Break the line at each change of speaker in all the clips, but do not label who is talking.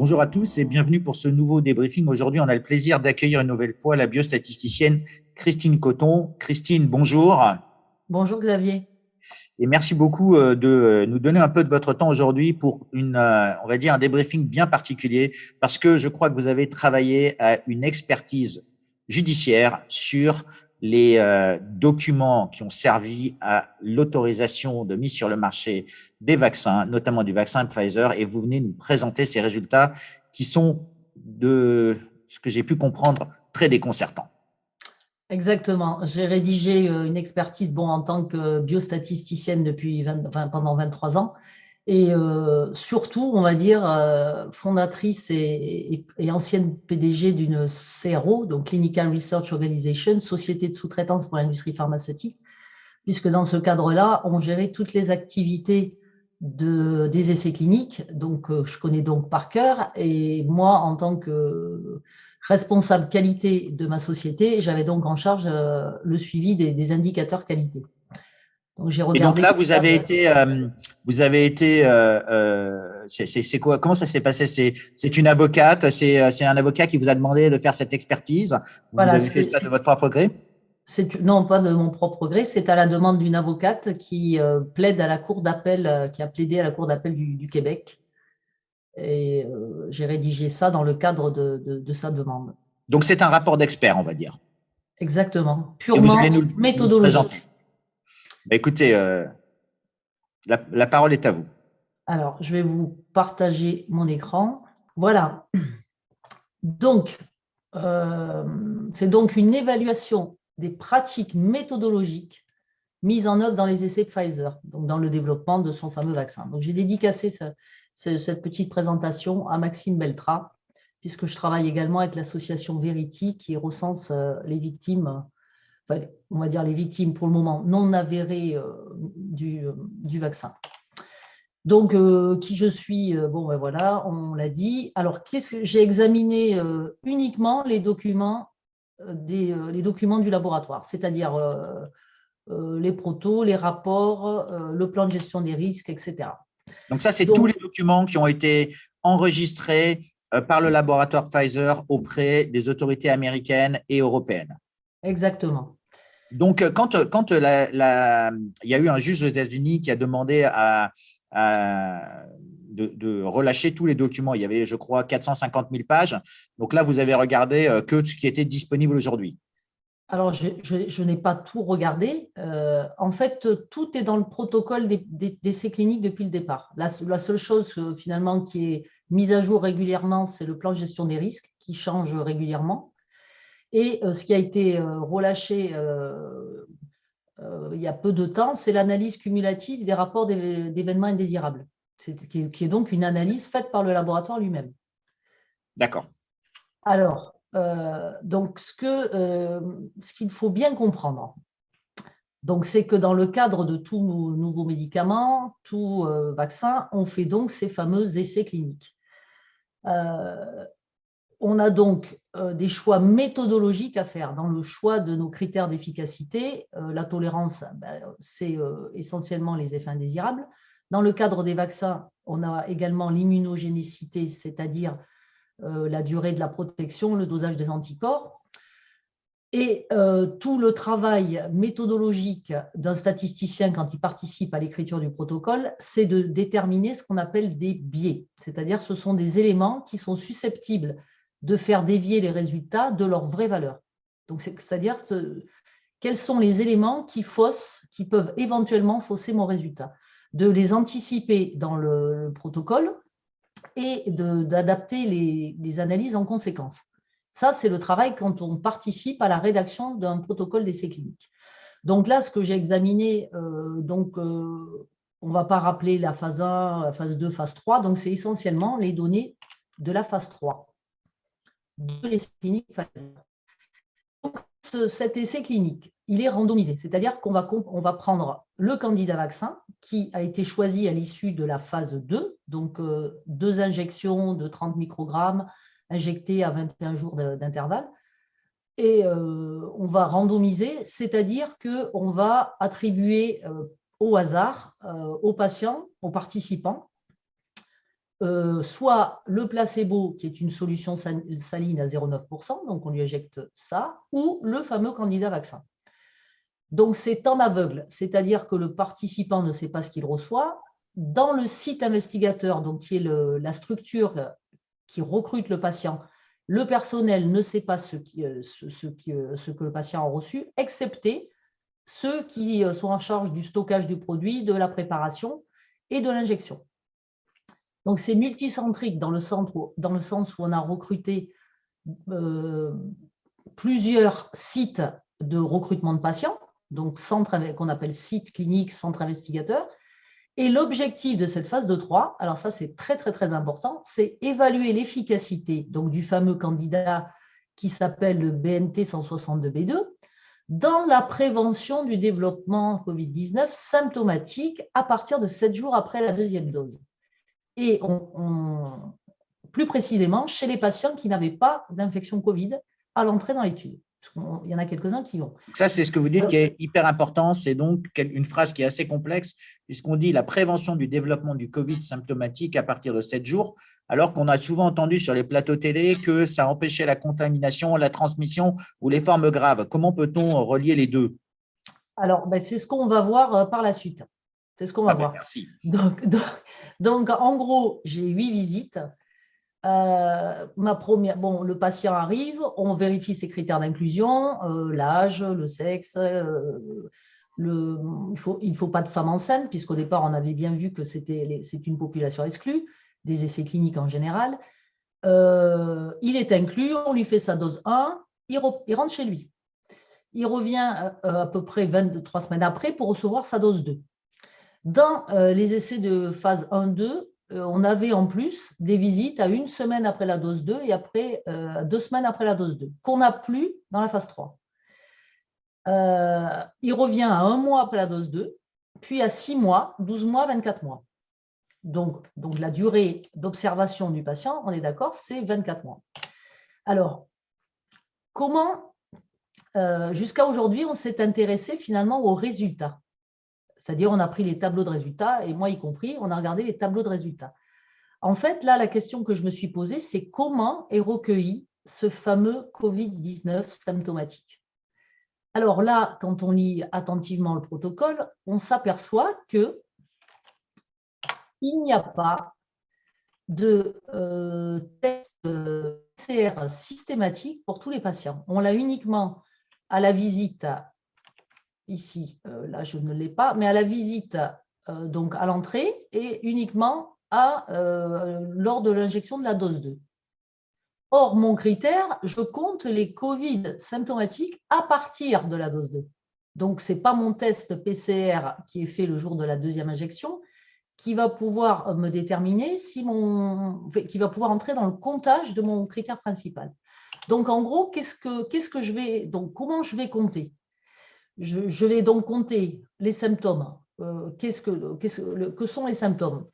Bonjour à tous et bienvenue pour ce nouveau débriefing. Aujourd'hui, on a le plaisir d'accueillir une nouvelle fois la biostatisticienne Christine Coton. Christine, bonjour.
Bonjour Xavier.
Et merci beaucoup de nous donner un peu de votre temps aujourd'hui pour on va dire un débriefing bien particulier parce que je crois que vous avez travaillé à une expertise judiciaire sur les documents qui ont servi à l'autorisation de mise sur le marché des vaccins, notamment du vaccin Pfizer, et vous venez nous présenter ces résultats qui sont, de ce que j'ai pu comprendre, très déconcertants.
Exactement. J'ai rédigé une expertise en tant que biostatisticienne pendant 23 ans et surtout, on va dire, fondatrice et ancienne PDG d'une CRO, donc Clinical Research Organization, société de sous-traitance pour l'industrie pharmaceutique, puisque dans ce cadre-là, on gérait toutes les activités des essais cliniques. Donc, je connais donc par cœur. Et moi, en tant que responsable qualité de ma société, j'avais donc en charge le suivi des indicateurs qualité. Donc, j'ai
Et donc
regardé.
là, vous avez été, c'est quoi? Comment ça s'est passé? C'est une avocate, c'est un avocat qui vous a demandé de faire cette expertise. Vous
Voilà,
avez fait ça de votre propre gré?
non, pas de mon propre gré, c'est à la demande d'une avocate qui plaide à la cour d'appel, qui a plaidé à la cour d'appel du Québec. Et j'ai rédigé ça dans le cadre de sa demande.
Donc c'est un rapport d'expert, on va dire.
Exactement,
Et vous allez
purement
nous le présenter.
méthodologique.
Écoutez, la parole est à vous.
Alors, je vais vous partager mon écran. Voilà. Donc, c'est donc une évaluation des pratiques méthodologiques mises en œuvre dans les essais Pfizer, donc dans le développement de son fameux vaccin. Donc, j'ai dédicacé cette petite présentation à Maxime Beltra, puisque je travaille également avec l'association Verity qui recense les victimes, enfin, on va dire les victimes pour le moment non avérées du vaccin. Donc, qui je suis, ben voilà, on l'a dit. Alors, j'ai examiné uniquement les documents, les documents du laboratoire, c'est-à-dire les protos, les rapports, le plan de gestion des risques, etc.
Donc ça, c'est tous
Donc,
les documents qui ont été enregistrés par le laboratoire Pfizer auprès des autorités américaines et européennes.
exactement.
Donc, quand il y a eu un juge aux États-Unis qui a demandé de relâcher tous les documents, il y avait, je crois, 450 000 pages. Donc là, vous avez regardé que ce qui était disponible aujourd'hui.
Alors, je n'ai pas tout regardé. En fait, tout est dans le protocole d'essais cliniques depuis le départ. La seule chose, finalement, qui est mise à jour régulièrement, c'est le plan de gestion des risques qui change régulièrement. Et ce qui a été relâché il y a peu de temps, c'est l'analyse cumulative des rapports d'événements indésirables, qui est donc une analyse faite par le laboratoire lui-même.
D'accord.
Alors, donc, ce qu'il faut bien comprendre, donc, c'est que dans le cadre de tout nouveau médicament, tout vaccin, on fait donc ces fameux essais cliniques. On a donc des choix méthodologiques à faire dans le choix de nos critères d'efficacité. La tolérance, c'est essentiellement les effets indésirables. Dans le cadre des vaccins, on a également l'immunogénicité, c'est-à-dire la durée de la protection, le dosage des anticorps. Et tout le travail méthodologique d'un statisticien quand il participe à l'écriture du protocole, c'est de déterminer ce qu'on appelle des biais. C'est-à-dire ce sont des éléments qui sont susceptibles de faire dévier les résultats de leur vraie valeur. Donc, c'est-à-dire quels sont les éléments qui peuvent éventuellement fausser mon résultat. De les anticiper dans le protocole et d'adapter les analyses en conséquence. Ça, c'est le travail quand on participe à la rédaction d'un protocole d'essai clinique. Donc là, ce que j'ai examiné, on ne va pas rappeler la phase 1, la phase 2, phase 3, donc c'est essentiellement les données de la phase 3 de l'essai clinique. Donc, cet essai clinique, il est randomisé, c'est-à-dire qu'on va prendre le candidat vaccin qui a été choisi à l'issue de la phase 2, donc 2 injections de 30 microgrammes injectées à 21 jours d'intervalle. Et on va randomiser, c'est-à-dire qu'on va attribuer au hasard aux patients, aux participants, soit le placebo, qui est une solution saline à 0,9%, donc on lui injecte ça, ou le fameux candidat vaccin. Donc, c'est en aveugle, c'est-à-dire que le participant ne sait pas ce qu'il reçoit. Dans le site investigateur, donc qui est la structure qui recrute le patient, le personnel ne sait pas ce que le patient a reçu, excepté ceux qui sont en charge du stockage du produit, de la préparation et de l'injection. Donc, c'est multicentrique dans le sens où on a recruté plusieurs sites de recrutement de patients, donc centre qu'on appelle site clinique, centre investigateur. Et l'objectif de cette phase de 3, alors ça c'est très très très important, c'est évaluer l'efficacité donc du fameux candidat qui s'appelle le BNT 162B2 dans la prévention du développement Covid-19 symptomatique à partir de 7 jours après la deuxième dose. Et plus précisément chez les patients qui n'avaient pas d'infection Covid à l'entrée dans l'étude. Il y en a quelques-uns qui ont.
Ça, c'est ce que vous dites qui est hyper important. C'est donc une phrase qui est assez complexe, puisqu'on dit la prévention du développement du Covid symptomatique à partir de 7 jours, alors qu'on a souvent entendu sur les plateaux télé que ça empêchait la contamination, la transmission ou les formes graves. Comment peut-on relier les deux?
Alors, c'est ce qu'on va voir par la suite. C'est ce qu'on va voir.
Merci.
Donc, en gros, j'ai 8 visites. Ma première, le patient arrive, on vérifie ses critères d'inclusion, l'âge, le sexe, il ne faut pas de femme enceinte, puisqu'au départ, on avait bien vu que c'est une population exclue, des essais cliniques en général. Il est inclus, on lui fait sa dose 1, il rentre chez lui. Il revient à peu près 23 semaines après pour recevoir sa dose 2. Dans les essais de phase 1-2, on avait en plus des visites à 1 semaine après la dose 2 et après 2 semaines après la dose 2, qu'on n'a plus dans la phase 3. Il revient à 1 mois après la dose 2, puis à 6 mois, 12 mois, 24 mois. Donc la durée d'observation du patient, on est d'accord, c'est 24 mois. Alors, comment, jusqu'à aujourd'hui, on s'est intéressé finalement aux résultats? C'est-à-dire, on a pris les tableaux de résultats, et moi y compris, on a regardé les tableaux de résultats. En fait, là, la question que je me suis posée, c'est comment est recueilli ce fameux Covid-19 symptomatique? Alors là, quand on lit attentivement le protocole, on s'aperçoit qu'il n'y a pas de test PCR systématique pour tous les patients. On l'a uniquement à la visite. Ici, là, je ne l'ai pas, mais à la visite, donc à l'entrée, et uniquement lors de l'injection de la dose 2. Or, mon critère, je compte les Covid symptomatiques à partir de la dose 2. Donc, ce n'est pas mon test PCR qui est fait le jour de la deuxième injection qui va pouvoir me déterminer qui va pouvoir entrer dans le comptage de mon critère principal. Donc, en gros, comment je vais compter? Je vais donc compter les symptômes. Que sont les symptômes?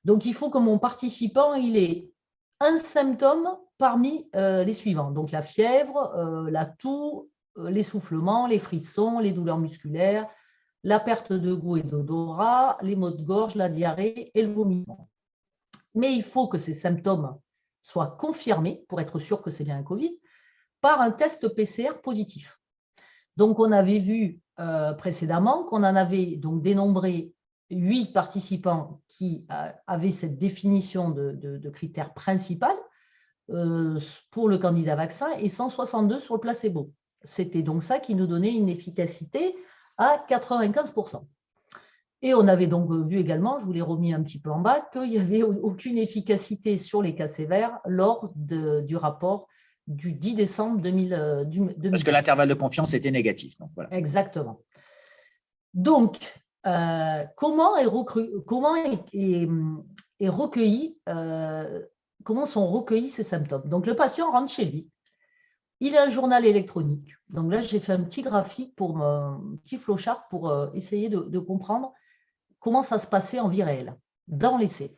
Donc, il faut que mon participant il ait un symptôme parmi les suivants. Donc, la fièvre, la toux, l'essoufflement, les frissons, les douleurs musculaires, la perte de goût et d'odorat, les maux de gorge, la diarrhée et le vomissement. Mais il faut que ces symptômes soient confirmés, pour être sûr que c'est bien un Covid, par un test PCR positif. Donc, on avait vu précédemment qu'on en avait donc dénombré 8 participants qui avaient cette définition de critères principal pour le candidat vaccin et 162 sur le placebo. C'était donc ça qui nous donnait une efficacité à 95%. Et on avait donc vu également, je vous l'ai remis un petit peu en bas, qu'il n'y avait aucune efficacité sur les cas sévères lors du rapport du 10 décembre 2000.
Parce que l'intervalle de confiance était négatif. Donc voilà.
Exactement. Donc, comment sont recueillis ces symptômes? Donc, le patient rentre chez lui. Il a un journal électronique. Donc là, j'ai fait un petit graphique, un petit flowchart pour essayer de comprendre comment ça se passait en vie réelle, dans l'essai.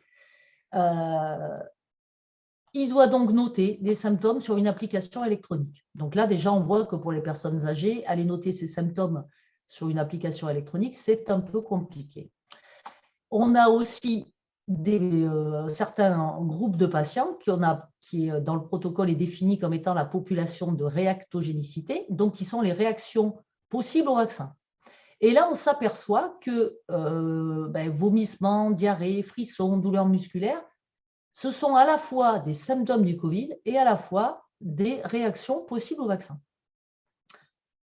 Il doit donc noter les symptômes sur une application électronique. Donc là, déjà, on voit que pour les personnes âgées, aller noter ces symptômes sur une application électronique, c'est un peu compliqué. On a aussi certains groupes de patients qui, dans le protocole, est défini comme étant la population de réactogénicité, donc qui sont les réactions possibles au vaccin. Et là, on s'aperçoit que vomissements, diarrhée, frissons, douleurs musculaires, ce sont à la fois des symptômes du Covid et à la fois des réactions possibles au vaccin.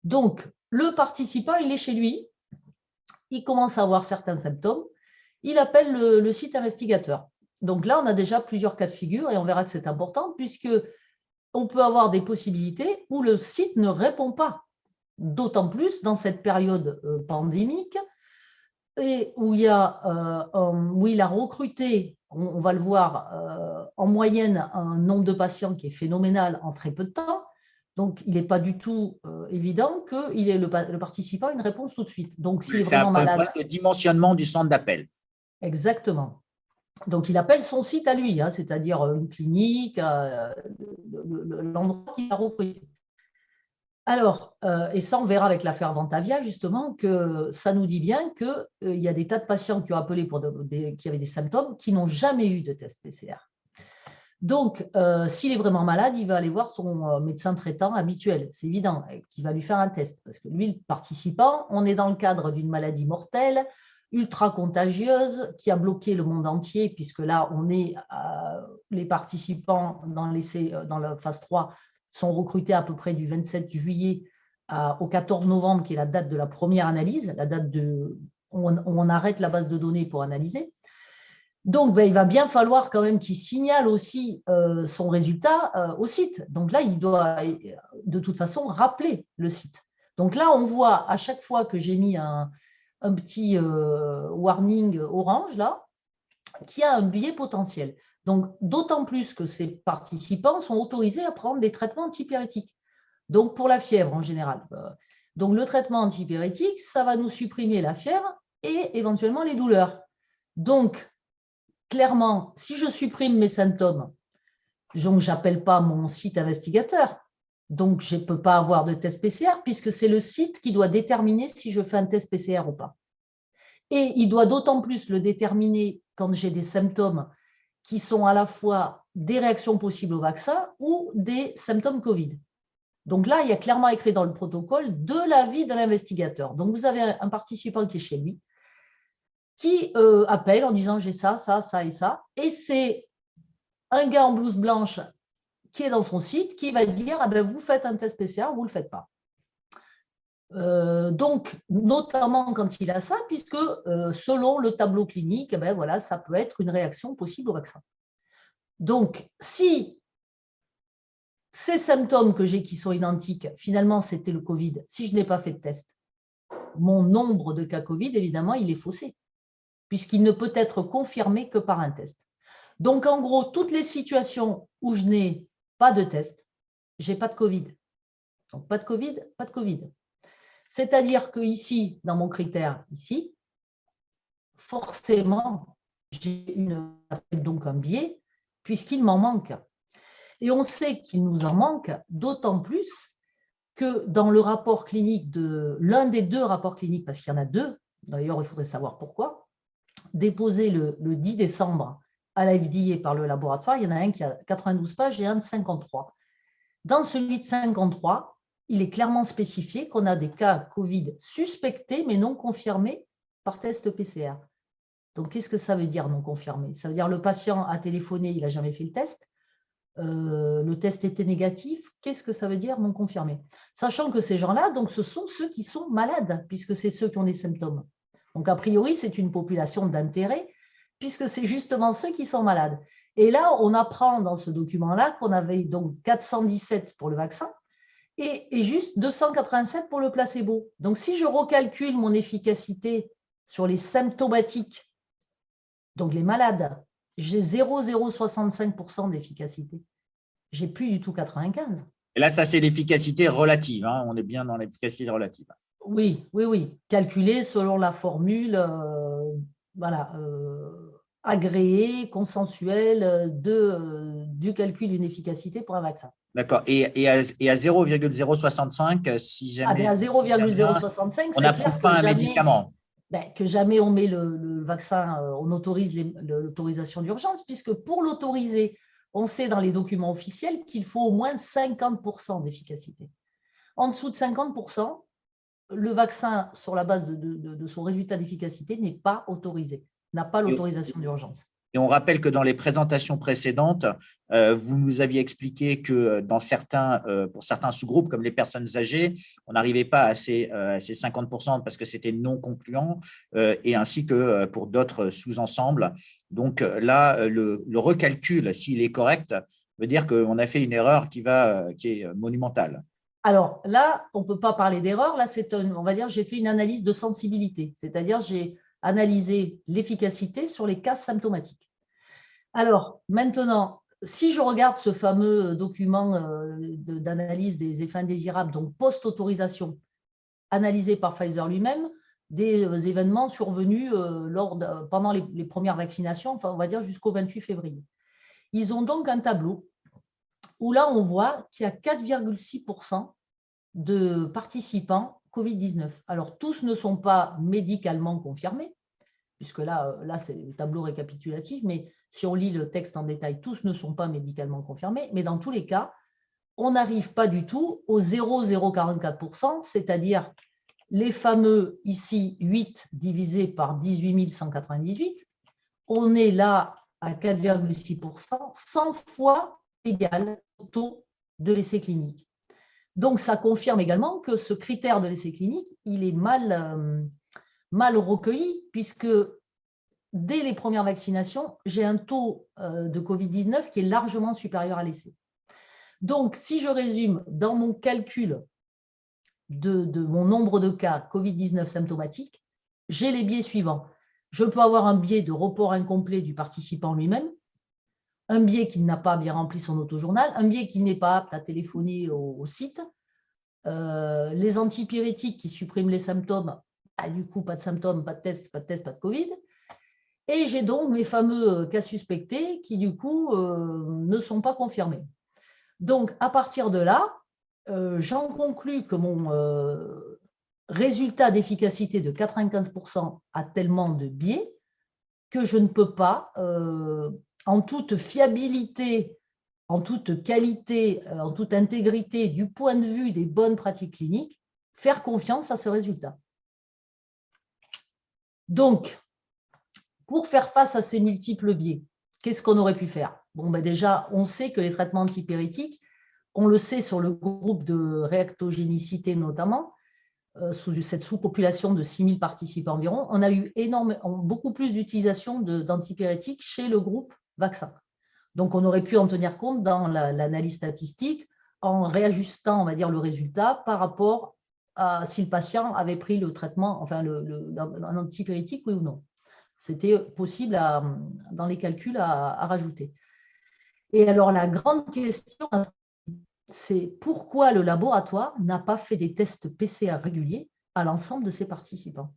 Donc, le participant, il est chez lui, il commence à avoir certains symptômes, il appelle le site investigateur. Donc là, on a déjà plusieurs cas de figure et on verra que c'est important puisque on peut avoir des possibilités où le site ne répond pas, d'autant plus dans cette période pandémique et où il a recruté, on va le voir, en moyenne un nombre de patients qui est phénoménal en très peu de temps. Donc, il n'est pas du tout évident que le participant ait une réponse tout de suite. Donc, s'il est vraiment malade…
C'est un problème de dimensionnement du centre d'appel.
Exactement. Donc, il appelle son site à lui, c'est-à-dire une clinique, l'endroit qu'il a recruté. Alors, et ça, on verra avec l'affaire Ventavia, justement, que ça nous dit bien qu'il y a des tas de patients qui ont appelé qui avaient des symptômes qui n'ont jamais eu de test PCR. Donc, s'il est vraiment malade, il va aller voir son médecin traitant habituel, c'est évident, qui va lui faire un test. Parce que lui, le participant, on est dans le cadre d'une maladie mortelle, ultra contagieuse, qui a bloqué le monde entier, puisque là, les participants dans la phase 3 sont recrutés à peu près du 27 juillet au 14 novembre, qui est la date de la première analyse, la date où on arrête la base de données pour analyser. Donc, il va bien falloir quand même qu'il signale aussi son résultat au site. Donc là, il doit de toute façon rappeler le site. Donc là, on voit à chaque fois que j'ai mis un petit warning orange, là, qu'il y a un biais potentiel. Donc, d'autant plus que ces participants sont autorisés à prendre des traitements antipyrétiques. Donc, pour la fièvre en général. Donc, le traitement antipyrétique, ça va nous supprimer la fièvre et éventuellement les douleurs. Donc, clairement, si je supprime mes symptômes, je n'appelle pas mon site investigateur. Donc, je ne peux pas avoir de test PCR puisque c'est le site qui doit déterminer si je fais un test PCR ou pas. Et il doit d'autant plus le déterminer quand j'ai des symptômes qui sont à la fois des réactions possibles au vaccin ou des symptômes Covid. Donc là, il y a clairement écrit dans le protocole de l'avis de l'investigateur. Donc, vous avez un participant qui est chez lui, qui appelle en disant « j'ai ça, ça, ça et ça ». Et c'est un gars en blouse blanche qui est dans son site qui va dire ah ben, « vous faites un test PCR, vous ne le faites pas ». Donc, notamment quand il a ça, puisque selon le tableau clinique, ben voilà, ça peut être une réaction possible au vaccin. Donc, si ces symptômes que j'ai qui sont identiques, finalement, c'était le Covid, si je n'ai pas fait de test, mon nombre de cas Covid, évidemment, il est faussé, puisqu'il ne peut être confirmé que par un test. Donc, en gros, toutes les situations où je n'ai pas de test, je n'ai pas de Covid. Donc, pas de Covid, pas de Covid. C'est-à-dire que ici, dans mon critère, ici, forcément, j'ai donc un biais, puisqu'il m'en manque. Et on sait qu'il nous en manque, d'autant plus que dans le rapport clinique l'un des deux rapports cliniques, parce qu'il y en a deux, d'ailleurs, il faudrait savoir pourquoi, déposé le 10 décembre à la FDA par le laboratoire, il y en a un qui a 92 pages et un de 53. Dans celui de 53, il est clairement spécifié qu'on a des cas Covid suspectés mais non confirmés par test PCR. Donc, qu'est-ce que ça veut dire non confirmé? Ça veut dire le patient a téléphoné, il n'a jamais fait le test. Le test était négatif. Qu'est-ce que ça veut dire non confirmé? Sachant que ces gens-là, donc, ce sont ceux qui sont malades, puisque c'est ceux qui ont des symptômes. Donc, a priori, c'est une population d'intérêt, puisque c'est justement ceux qui sont malades. Et là, on apprend dans ce document-là qu'on avait donc 417 pour le vaccin et juste 287 pour le placebo. Donc, si je recalcule mon efficacité sur les symptomatiques, donc les malades, j'ai 0,065% d'efficacité. J'ai plus du tout 95.
Et là, ça, c'est l'efficacité relative. Hein. On est bien dans l'efficacité relative.
Oui, oui, oui. Calculé selon la formule agréée, consensuelle du calcul d'une efficacité pour un vaccin.
D'accord. Et à 0,065, si jamais…
à 0,065,
on n'approuve pas un médicament.
que jamais on met le vaccin, on autorise l'autorisation d'urgence, puisque pour l'autoriser, on sait dans les documents officiels qu'il faut au moins 50% d'efficacité. En dessous de 50%, le vaccin, sur la base de son résultat d'efficacité, n'est pas autorisé, n'a pas l'autorisation d'urgence.
Et on rappelle que dans les présentations précédentes, vous nous aviez expliqué que pour certains sous-groupes, comme les personnes âgées, on n'arrivait pas à ces 50% parce que c'était non concluant, et ainsi que pour d'autres sous-ensembles. Donc là, le recalcul, s'il est correct, veut dire qu'on a fait une erreur qui est monumentale.
Alors là, on ne peut pas parler d'erreur. Là, on va dire, j'ai fait une analyse de sensibilité, c'est-à-dire j'ai analysé l'efficacité sur les cas symptomatiques. Alors maintenant, si je regarde ce fameux document d'analyse des effets indésirables, donc post-autorisation, analysé par Pfizer lui-même, des événements survenus pendant les premières vaccinations, enfin on va dire jusqu'au 28 février. Ils ont donc un tableau où là, on voit qu'il y a 4,6% de participants Covid-19. Alors, tous ne sont pas médicalement confirmés, puisque là c'est le tableau récapitulatif, mais si on lit le texte en détail, tous ne sont pas médicalement confirmés, mais dans tous les cas, on n'arrive pas du tout aux 0,044%, c'est-à-dire les fameux ici 8 divisé par 18 198, on est là à 4,6%, 100 fois égal au taux de l'essai clinique. Donc, ça confirme également que ce critère de l'essai clinique, il est mal recueilli, puisque dès les premières vaccinations, j'ai un taux de Covid-19 qui est largement supérieur à l'essai. Donc, si je résume dans mon calcul de mon nombre de cas Covid-19 symptomatiques, j'ai les biais suivants. Je peux avoir un biais de report incomplet du participant lui-même, un biais qui n'a pas bien rempli son autojournal, un biais qui n'est pas apte à téléphoner au site, les antipyrétiques qui suppriment les symptômes, du coup, pas de symptômes, pas de test, pas de Covid. Et j'ai donc mes fameux cas suspectés qui, du coup, ne sont pas confirmés. Donc, à partir de là, j'en conclus que mon résultat d'efficacité de 95% a tellement de biais que je ne peux pas, en toute fiabilité, en toute qualité, en toute intégrité du point de vue des bonnes pratiques cliniques, faire confiance à ce résultat. Donc, pour faire face à ces multiples biais, qu'est-ce qu'on aurait pu faire? Bon, déjà, on sait que les traitements antipyrétiques, on le sait sur le groupe de réactogénicité notamment, sous cette sous-population de 6 000 participants environ, on a eu beaucoup plus d'utilisation d'antipyrétiques chez le groupe vaccin. Donc, on aurait pu en tenir compte dans l'analyse statistique en réajustant, on va dire, le résultat par rapport à si le patient avait pris le traitement, enfin, un antipyrétique, oui ou non. C'était possible dans les calculs à rajouter. Et alors, la grande question, c'est pourquoi le laboratoire n'a pas fait des tests PCR réguliers à l'ensemble de ses participants.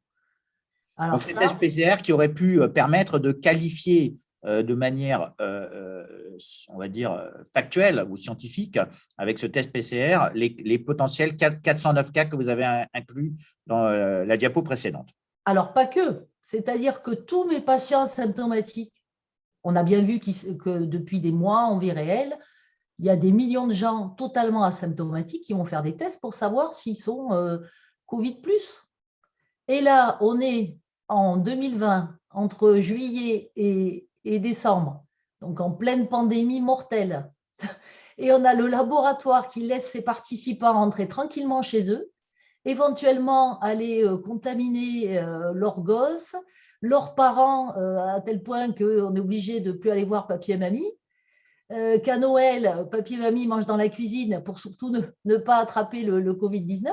Alors, donc, ces tests PCR qui auraient pu permettre de qualifier de manière, on va dire, factuelle ou scientifique, avec ce test PCR, les potentiels 409 cas que vous avez inclus dans la diapo précédente.
Alors, pas que. C'est-à-dire que tous mes patients symptomatiques, on a bien vu que depuis des mois, en vie réelle, il y a des millions de gens totalement asymptomatiques qui vont faire des tests pour savoir s'ils sont Covid+. Et là, on est en 2020, entre juillet et décembre, donc en pleine pandémie mortelle. Et on a le laboratoire qui laisse ses participants rentrer tranquillement chez eux, éventuellement aller contaminer leurs gosses, leurs parents, à tel point qu'on est obligé de ne plus aller voir papy et mamie. Qu'à Noël, papy et mamie mangent dans la cuisine pour surtout ne pas attraper le Covid-19.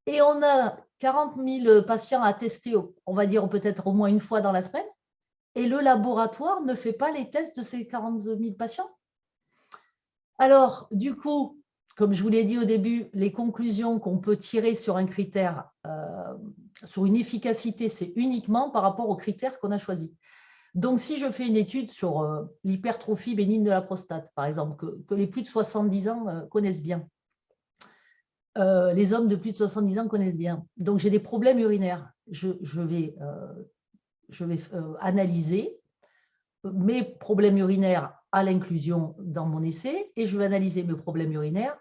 Et on a 40 000 patients à tester, on va dire peut-être au moins une fois dans la semaine, et le laboratoire ne fait pas les tests de ces 40 000 patients. Alors, du coup, comme je vous l'ai dit au début, les conclusions qu'on peut tirer sur un critère, sur une efficacité, c'est uniquement par rapport aux critères qu'on a choisis. Donc, si je fais une étude sur l'hypertrophie bénigne de la prostate, par exemple, que les plus de 70 ans connaissent bien, les hommes de plus de 70 ans connaissent bien. Donc, j'ai des problèmes urinaires. je vais analyser mes problèmes urinaires à l'inclusion dans mon essai et je vais analyser mes problèmes urinaires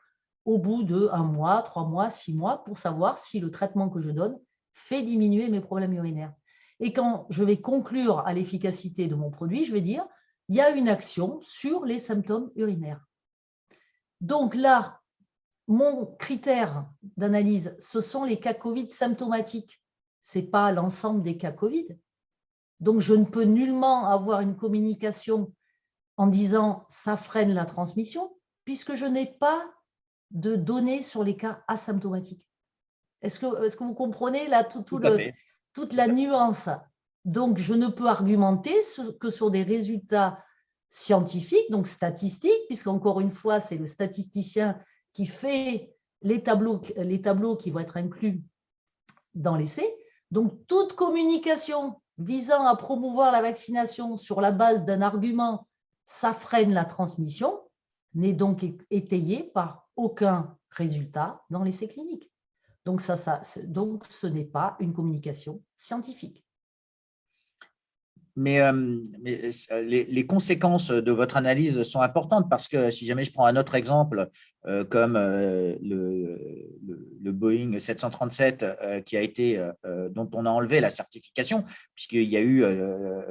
au bout de 1 mois, 3 mois, 6 mois pour savoir si le traitement que je donne fait diminuer mes problèmes urinaires. Et quand je vais conclure à l'efficacité de mon produit, je vais dire il y a une action sur les symptômes urinaires. Donc là, mon critère d'analyse, ce sont les cas Covid symptomatiques. Ce n'est pas l'ensemble des cas Covid. Donc, je ne peux nullement avoir une communication en disant « ça freine la transmission » puisque je n'ai pas de données sur les cas asymptomatiques. Est-ce que vous comprenez là toute la nuance? Donc, je ne peux argumenter que sur des résultats scientifiques, donc statistiques, puisqu'encore une fois, c'est le statisticien qui fait les tableaux qui vont être inclus dans l'essai. Donc, toute communication visant à promouvoir la vaccination sur la base d'un argument « ça freine la transmission » n'est donc étayée par aucun résultat dans l'essai clinique. Donc, donc, ce n'est pas une communication scientifique.
Mais les conséquences de votre analyse sont importantes parce que si jamais je prends un autre exemple comme le Boeing 737 dont on a enlevé la certification puisqu'il y a eu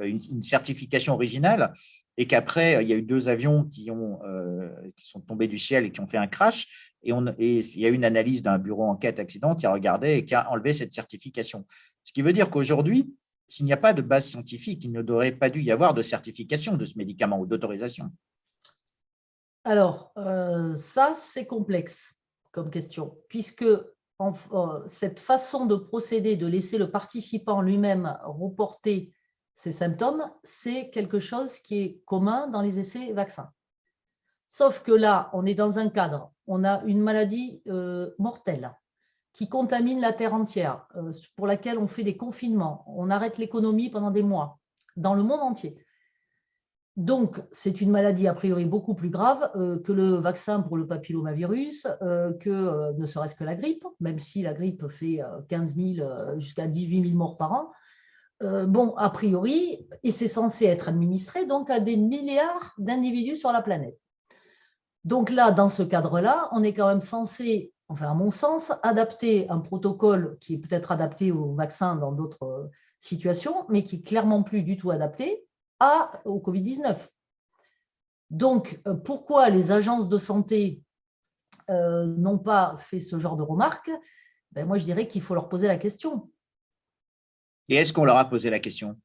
une certification originale et qu'après il y a eu 2 avions qui sont tombés du ciel et qui ont fait un crash et il y a eu une analyse d'un bureau enquête accident qui a regardé et qui a enlevé cette certification. Ce qui veut dire qu'aujourd'hui, s'il n'y a pas de base scientifique, il ne devrait pas dû y avoir de certification de ce médicament ou d'autorisation.
Alors, ça, c'est complexe comme question, puisque cette façon de procéder, de laisser le participant lui-même reporter ses symptômes, c'est quelque chose qui est commun dans les essais vaccins. Sauf que là, on est dans un cadre, on a une maladie mortelle qui contamine la terre entière, pour laquelle on fait des confinements, on arrête l'économie pendant des mois, dans le monde entier. Donc, c'est une maladie a priori beaucoup plus grave que le vaccin pour le papillomavirus, que ne serait-ce que la grippe, même si la grippe fait 15 000 jusqu'à 18 000 morts par an. Bon, a priori, et c'est censé être administré donc à des milliards d'individus sur la planète. Donc là, dans ce cadre-là, on est quand même censé, enfin à mon sens, adapter un protocole qui est peut-être adapté au vaccin dans d'autres situations, mais qui est clairement plus du tout adapté au Covid-19. Donc, pourquoi les agences de santé n'ont pas fait ce genre de remarques? Ben, moi, je dirais qu'il faut leur poser la question.
Et est-ce qu'on leur a posé la question?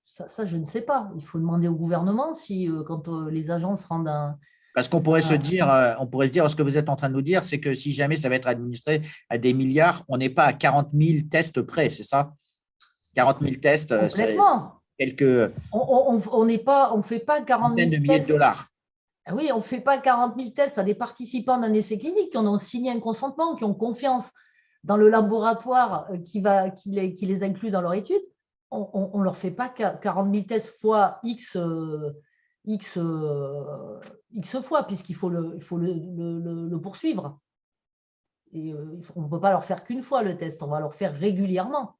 Ça, je ne sais pas. Il faut demander au gouvernement si, quand les agences rendent un…
Parce qu'on pourrait se dire, ce que vous êtes en train de nous dire, c'est que si jamais ça va être administré à des milliards, on n'est pas à 40 000 tests près, c'est ça? 40 000 tests, c'est quelques…
On ne fait pas 40 000
de milliers de dollars.
Oui, on ne fait pas 40 000 tests à des participants d'un essai clinique qui ont signé un consentement, qui ont confiance dans le laboratoire qui les inclut dans leur étude. On ne leur fait pas 40 000 tests fois X fois, puisqu'il faut le poursuivre. Et on ne peut pas leur faire qu'une fois le test, on va leur faire régulièrement.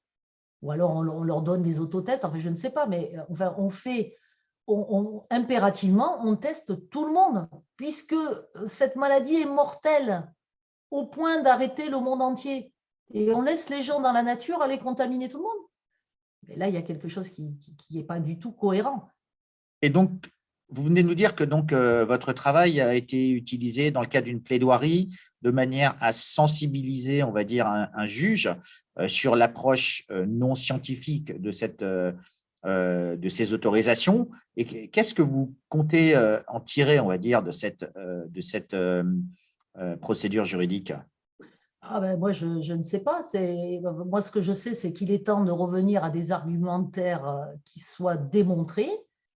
Ou alors on leur donne des autotests, enfin je ne sais pas, mais enfin, impérativement, on teste tout le monde, puisque cette maladie est mortelle au point d'arrêter le monde entier. Et on laisse les gens dans la nature aller contaminer tout le monde. Mais là, il y a quelque chose qui n'est pas du tout cohérent.
Et donc, vous venez de nous dire que votre travail a été utilisé dans le cadre d'une plaidoirie de manière à sensibiliser, on va dire, un juge sur l'approche non scientifique de ces autorisations. Et qu'est-ce que vous comptez en tirer, on va dire, de cette procédure juridique?
Moi, je ne sais pas. Moi, ce que je sais, c'est qu'il est temps de revenir à des argumentaires qui soient démontrés,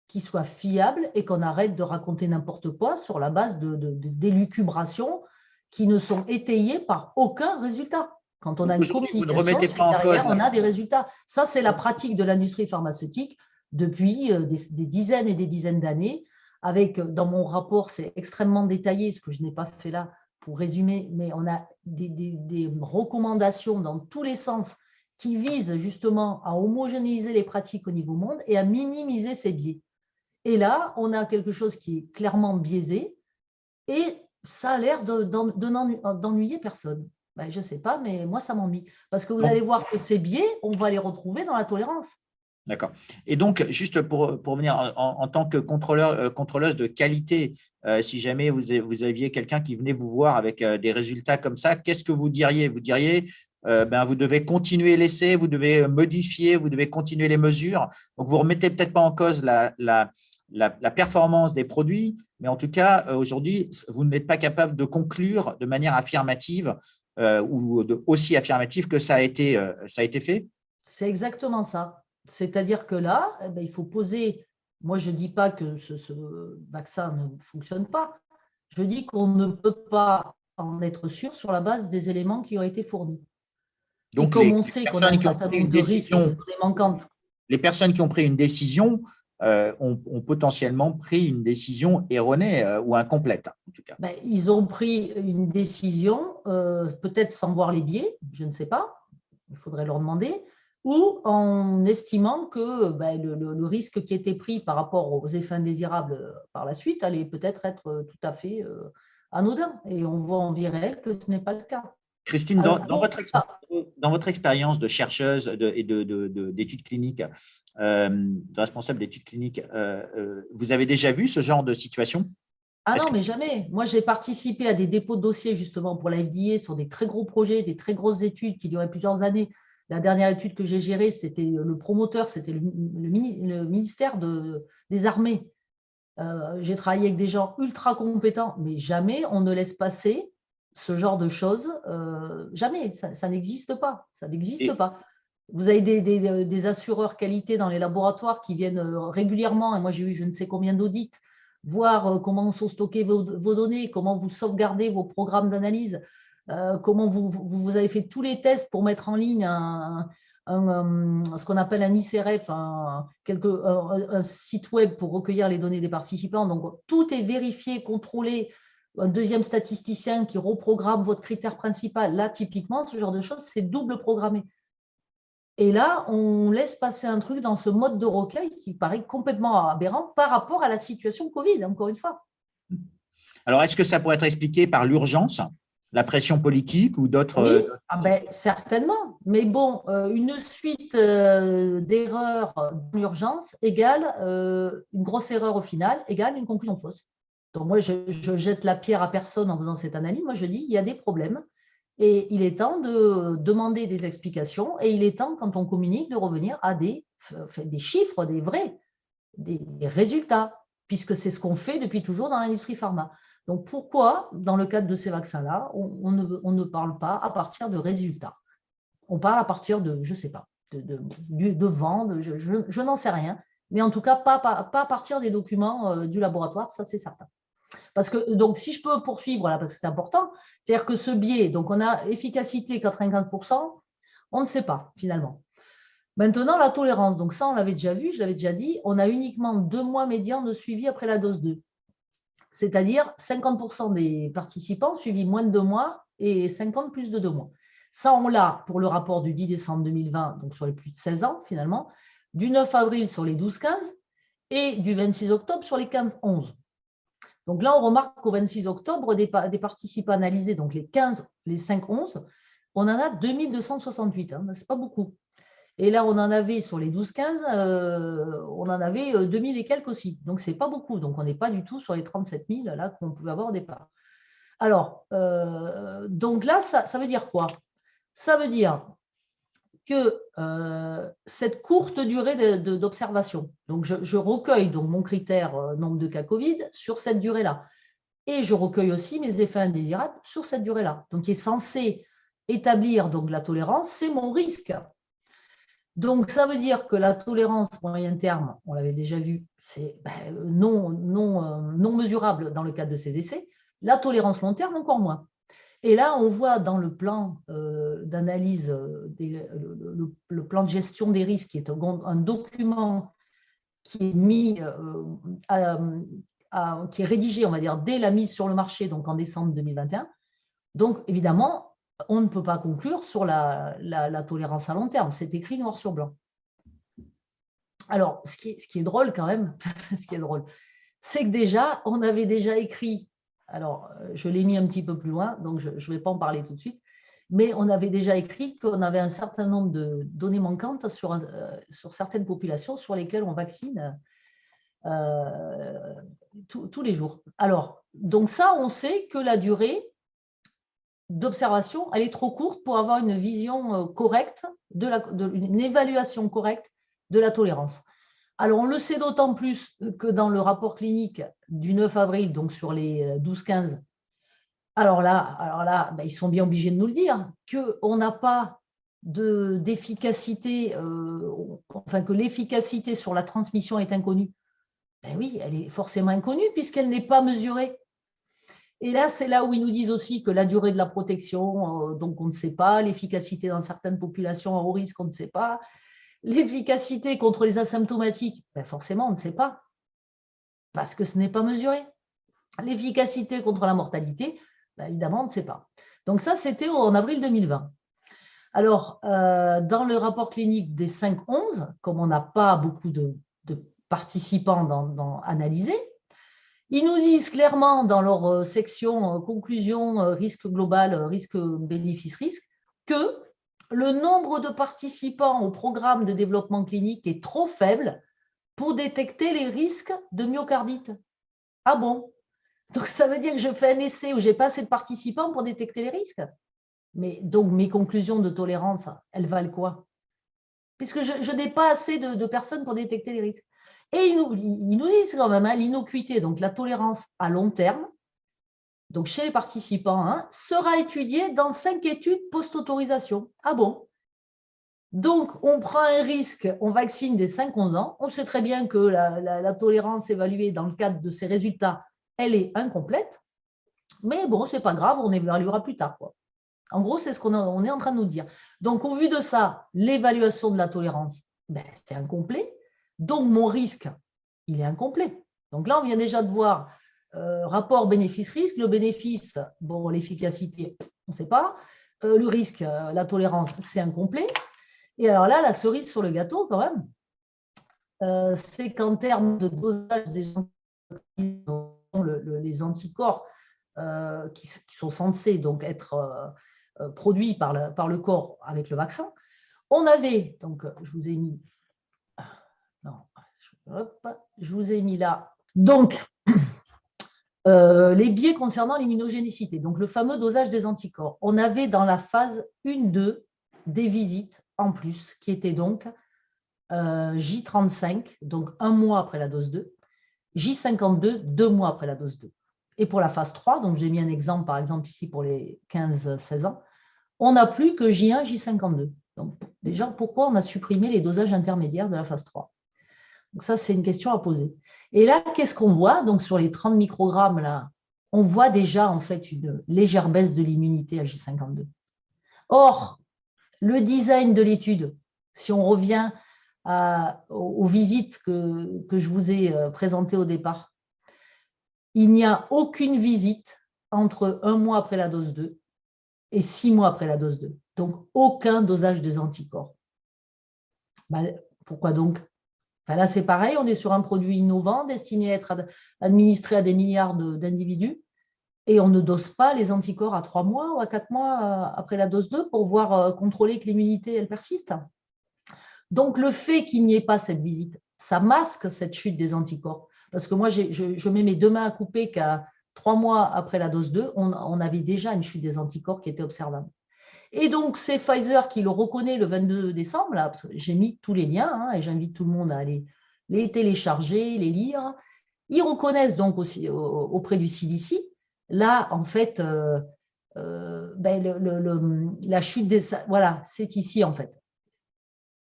qui soient fiables et qu'on arrête de raconter n'importe quoi sur la base d'élucubrations qui ne sont étayées par aucun résultat. Quand on a une communication, c'est derrière, on a des résultats. Ça, c'est la pratique de l'industrie pharmaceutique depuis des dizaines et des dizaines d'années. Dans mon rapport, c'est extrêmement détaillé, ce que je n'ai pas fait là pour résumer, mais on a des recommandations dans tous les sens qui visent justement à homogénéiser les pratiques au niveau monde et à minimiser ces biais. Et là, on a quelque chose qui est clairement biaisé et ça a l'air d'ennuyer personne. Ben, je ne sais pas, mais moi, ça m'ennuie. Parce que vous allez voir que ces biais, on va les retrouver dans la tolérance.
D'accord. Et donc, juste pour venir en tant que contrôleuse de qualité, si jamais vous aviez quelqu'un qui venait vous voir avec des résultats comme ça, qu'est-ce que vous diriez? Vous diriez, vous devez continuer l'essai, vous devez modifier, vous devez continuer les mesures. Donc, vous ne remettez peut-être pas en cause la performance des produits, mais en tout cas, aujourd'hui, vous n'êtes pas capable de conclure de manière affirmative ou aussi affirmative que ça a été fait?
C'est exactement ça. C'est-à-dire que là, il faut poser. Moi, je ne dis pas que ce vaccin ne fonctionne pas. Je dis qu'on ne peut pas en être sûr sur la base des éléments qui ont été fournis.
Donc,
et comme on sait qu'on a un certain nombre de risques et des manquantes.
Les personnes qui ont pris une décision ont potentiellement pris une décision erronée ou incomplète, en tout cas.
Ils ont pris une décision, peut-être sans voir les biais, je ne sais pas, il faudrait leur demander, ou en estimant que le risque qui était pris par rapport aux effets indésirables par la suite allait peut-être être tout à fait anodin. Et on voit en vie réelle que ce n'est pas le cas.
Christine, dans votre expérience de chercheuse et d'études cliniques, de responsable d'études cliniques, vous avez déjà vu ce genre de situation?
Ah non, mais jamais. Moi, j'ai participé à des dépôts de dossiers justement pour la FDA sur des très gros projets, des très grosses études qui duraient plusieurs années. La dernière étude que j'ai gérée, c'était le promoteur, c'était le ministère des Armées. J'ai travaillé avec des gens ultra compétents, mais jamais on ne laisse passer ce genre de choses. Jamais, ça n'existe pas. Ça n'existe pas. Vous avez des assureurs qualité dans les laboratoires qui viennent régulièrement, et moi j'ai eu je ne sais combien d'audits, voir comment sont stockées vos données, comment vous sauvegardez vos programmes d'analyse, comment vous avez fait tous les tests pour mettre en ligne ce qu'on appelle un ICRF, un site web pour recueillir les données des participants. Donc, tout est vérifié, contrôlé. Un deuxième statisticien qui reprogramme votre critère principal. Là, typiquement, ce genre de choses, c'est double programmé. Et là, on laisse passer un truc dans ce mode de recueil qui paraît complètement aberrant par rapport à la situation Covid, encore une fois.
Alors, est-ce que ça pourrait être expliqué par l'urgence, la pression politique ou d'autres…
Oui, certainement. Mais bon, une suite d'erreurs d'urgence égale une grosse erreur au final, égale une conclusion fausse. Donc moi, je jette la pierre à personne en faisant cette analyse. Moi, je dis, il y a des problèmes. Et il est temps de demander des explications et il est temps, quand on communique, de revenir à des chiffres, des vrais, des résultats, puisque c'est ce qu'on fait depuis toujours dans l'industrie pharma. Donc pourquoi, dans le cadre de ces vaccins-là, on ne parle pas à partir de résultats? On parle à partir de, je ne sais pas, de ventes, je n'en sais rien, mais en tout cas pas à partir des documents du laboratoire, ça c'est certain. Parce que, donc, si je peux poursuivre là, parce que c'est important, c'est-à-dire que ce biais, donc on a efficacité 95%, on ne sait pas finalement. Maintenant, la tolérance, donc ça, on l'avait déjà vu, je l'avais déjà dit, on a uniquement 2 mois médian de suivi après la dose 2. C'est-à-dire 50% des participants suivis moins de 2 mois et 50 plus de 2 mois. Ça, on l'a pour le rapport du 10 décembre 2020, donc sur les plus de 16 ans finalement, du 9 avril sur les 12-15 et du 26 octobre sur les 15-11. Donc là, on remarque qu'au 26 octobre, des participants analysés, donc les 15, les 5-11, on en a 2268, ce n'est pas beaucoup. Et là, on en avait sur les 12-15, on en avait 2000 et quelques aussi. Donc, ce n'est pas beaucoup. Donc, on n'est pas du tout sur les 37 000 là, qu'on pouvait avoir au départ. Alors, donc là, ça veut dire quoi? Ça veut dire que cette courte durée d'observation, donc je recueille donc mon critère nombre de cas Covid sur cette durée-là. Et je recueille aussi mes effets indésirables sur cette durée-là. Donc, qui est censé établir donc, la tolérance, c'est mon risque. Donc, ça veut dire que la tolérance moyen terme, on l'avait déjà vu, c'est non mesurable dans le cadre de ces essais. La tolérance long terme, encore moins. Et là, on voit dans le plan d'analyse, le plan de gestion des risques, qui est un document qui est mis, qui est rédigé, on va dire, dès la mise sur le marché, donc en décembre 2021. Donc, évidemment, on ne peut pas conclure sur la tolérance à long terme. C'est écrit noir sur blanc. Alors, ce qui est drôle quand même, ce qui est drôle, c'est que déjà, on avait déjà écrit, alors je l'ai mis un petit peu plus loin, donc je ne vais pas en parler tout de suite, mais on avait déjà écrit qu'on avait un certain nombre de données manquantes sur certaines populations sur lesquelles on vaccine tous les jours. Alors, donc ça, on sait que la durée d'observation, elle est trop courte pour avoir une vision correcte, une évaluation correcte de la tolérance. Alors, on le sait d'autant plus que dans le rapport clinique du 9 avril, donc sur les 12-15, alors là ben, ils sont bien obligés de nous le dire, qu'on n'a pas d'efficacité, enfin que l'efficacité sur la transmission est inconnue. Ben oui, elle est forcément inconnue puisqu'elle n'est pas mesurée. Et là, c'est là où ils nous disent aussi que la durée de la protection, donc on ne sait pas, l'efficacité dans certaines populations à haut risque, on ne sait pas, l'efficacité contre les asymptomatiques, ben forcément, on ne sait pas, parce que ce n'est pas mesuré. L'efficacité contre la mortalité, ben évidemment, on ne sait pas. Donc ça, c'était en avril 2020. Alors, dans le rapport clinique des 5-11, comme on n'a pas beaucoup de participants analysés, ils nous disent clairement dans leur section conclusion risque global, risque bénéfice-risque, que le nombre de participants au programme de développement clinique est trop faible pour détecter les risques de myocardite. Ah bon? Donc ça veut dire que je fais un essai où je n'ai pas assez de participants pour détecter les risques. Mais donc mes conclusions de tolérance, elles valent quoi? Puisque je n'ai pas assez de personnes pour détecter les risques. Et ils nous disent quand même, l'innocuité, donc la tolérance à long terme, donc chez les participants, sera étudiée dans 5 études post-autorisation. Ah bon? Donc, on prend un risque, on vaccine des 5-11 ans. On sait très bien que la tolérance évaluée dans le cadre de ces résultats, elle est incomplète. Mais bon, ce n'est pas grave, on évaluera plus tard, quoi. En gros, c'est ce qu'on est en train de nous dire. Donc, au vu de ça, l'évaluation de la tolérance, ben, c'est incomplet. Donc, mon risque, il est incomplet. Donc là, on vient déjà de voir rapport bénéfice-risque. Le bénéfice, bon, l'efficacité, on ne sait pas. Le risque, la tolérance, c'est incomplet. Et alors là, la cerise sur le gâteau, quand même, c'est qu'en termes de dosage des les anticorps qui sont censés donc être produits par le corps avec le vaccin, on avait, donc je vous ai mis, non, hop, je vous ai mis là, donc les biais concernant l'immunogénicité, donc le fameux dosage des anticorps. On avait dans la phase 1-2 des visites en plus qui étaient donc J35, donc 1 mois après la dose 2, J52, 2 mois après la dose 2. Et pour la phase 3, donc j'ai mis un exemple, par exemple ici pour les 15-16 ans, on n'a plus que J1, J52. Donc déjà, pourquoi on a supprimé les dosages intermédiaires de la phase 3? Donc ça, c'est une question à poser. Et là, qu'est-ce qu'on voit? Donc sur les 30 microgrammes, là, on voit déjà en fait une légère baisse de l'immunité à J52. Or, le design de l'étude, si on revient aux visites que je vous ai présentées au départ, il n'y a aucune visite entre 1 mois après la dose 2 et 6 mois après la dose 2. Donc, aucun dosage des anticorps. Ben, pourquoi donc? Ben là, c'est pareil, on est sur un produit innovant destiné à être administré à des milliards d'individus et on ne dose pas les anticorps à 3 mois ou à 4 mois après la dose 2 pour voir contrôler que l'immunité elle persiste. Donc, le fait qu'il n'y ait pas cette visite, ça masque cette chute des anticorps. Parce que moi, je mets mes 2 mains à couper qu'à 3 mois après la dose 2, on avait déjà une chute des anticorps qui était observable. Et donc, c'est Pfizer qui le reconnaît le 22 décembre. J'ai mis tous les liens et j'invite tout le monde à aller les télécharger, les lire. Ils reconnaissent donc aussi auprès du CDC, là, en fait, la chute des... Voilà, c'est ici, en fait.